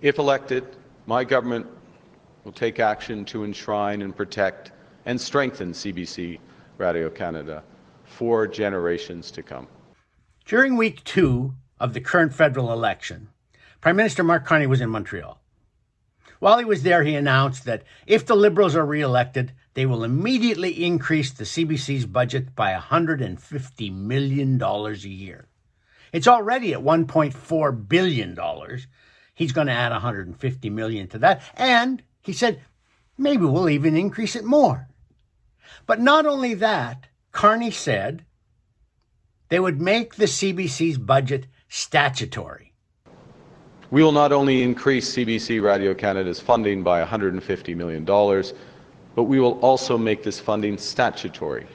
If elected, my government will take action to enshrine and protect and strengthen CBC Radio Canada for generations to come. During week 2 of the current federal election, Prime Minister Mark Carney was in Montreal. While he was there, he announced that if the Liberals are re-elected, they will immediately increase the CBC's budget by $150 million a year. It's already at $1.4 billion. He's going to add $150 million to that. And he said, maybe we'll even increase it more. But not only that, Carney said they would make the CBC's budget statutory. We will not only increase CBC Radio Canada's funding by $150 million, but we will also make this funding statutory,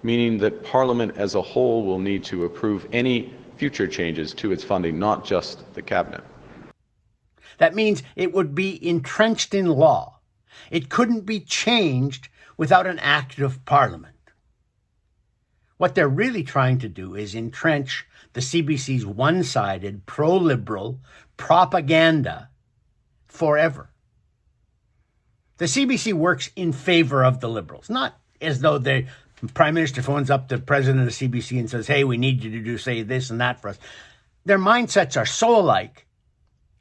meaning that Parliament as a whole will need to approve any future changes to its funding, not just the Cabinet. That means it would be entrenched in law. It couldn't be changed without an act of Parliament. What they're really trying to do is entrench the CBC's one-sided, pro-liberal propaganda forever. The CBC works in favor of the Liberals, not as though the Prime Minister phones up the president of the CBC and says, hey, we need you to do, say this and that for us. Their mindsets are so alike,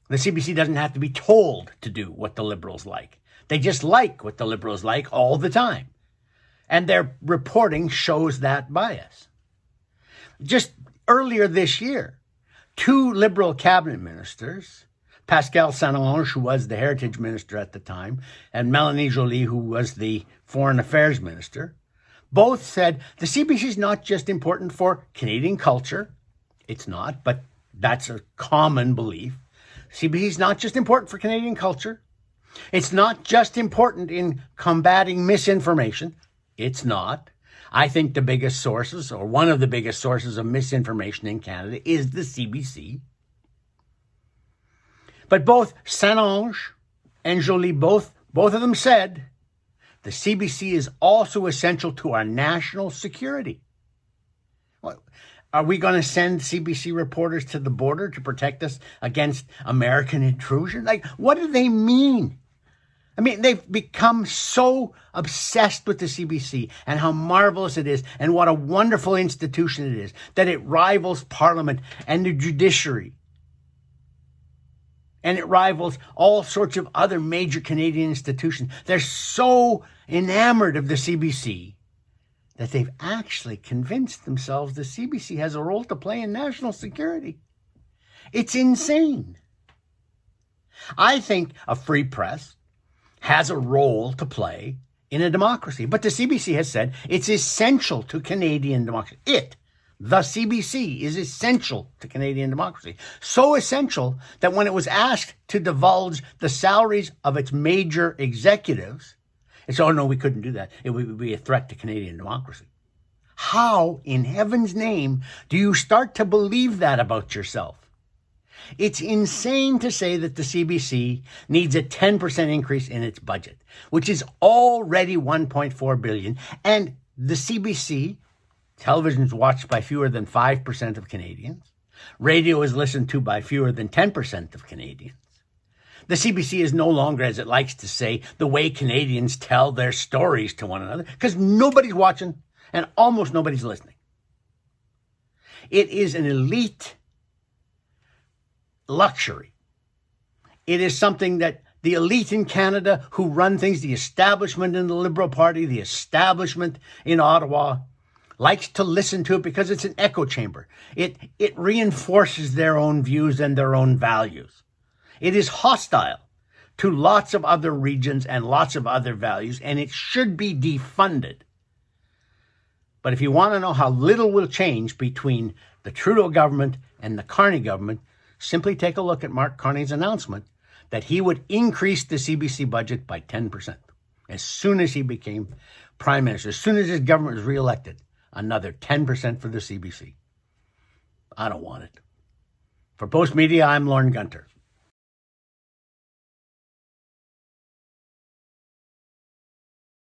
the CBC doesn't have to be told to do what the Liberals like. They just like what the Liberals like all the time. And their reporting shows that bias. Just earlier this year, 2 Liberal cabinet ministers, Pascal Saint-Onge, who was the Heritage Minister at the time, and Mélanie Joly, who was the Foreign Affairs Minister, both said the CBC is not just important for Canadian culture. It's not, but that's a common belief. CBC is not just important for Canadian culture. It's not just important in combating misinformation. It's not. I think the biggest sources, or one of the biggest sources of misinformation in Canada is the CBC. But both Saint-Onge and Joly, both of them said the CBC is also essential to our national security. Are we going to send CBC reporters to the border to protect us against American intrusion? Like, what do they mean? I mean, they've become so obsessed with the CBC and how marvelous it is and what a wonderful institution it is that it rivals Parliament and the judiciary. And it rivals all sorts of other major Canadian institutions. They're so enamored of the CBC that they've actually convinced themselves the CBC has a role to play in national security. It's insane. I think a free press has a role to play in a democracy, but the CBC has said it's essential to Canadian democracy. The CBC is essential to Canadian democracy. So essential that when it was asked to divulge the salaries of its major executives, it's, oh no, we couldn't do that. It would be a threat to Canadian democracy. How, in heaven's name, do you start to believe that about yourself? It's insane to say that the CBC needs a 10% increase in its budget, which is already $1.4 billion. And the CBC, television is watched by fewer than 5% of Canadians. Radio is listened to by fewer than 10% of Canadians. The CBC is no longer, as it likes to say, the way Canadians tell their stories to one another, because nobody's watching and almost nobody's listening. It is an elite luxury. It is something that the elite in Canada who run things, the establishment in the Liberal Party, the establishment in Ottawa, likes to listen to it because it's an echo chamber. It reinforces their own views and their own values. It is hostile to lots of other regions and lots of other values, and it should be defunded. But if you want to know how little will change between the Trudeau government and the Carney government, simply take a look at Mark Carney's announcement that he would increase the CBC budget by 10% as soon as he became Prime Minister, as soon as his government was reelected. Another 10% for the CBC. I don't want it. For Post Media, I'm Lorne Gunter.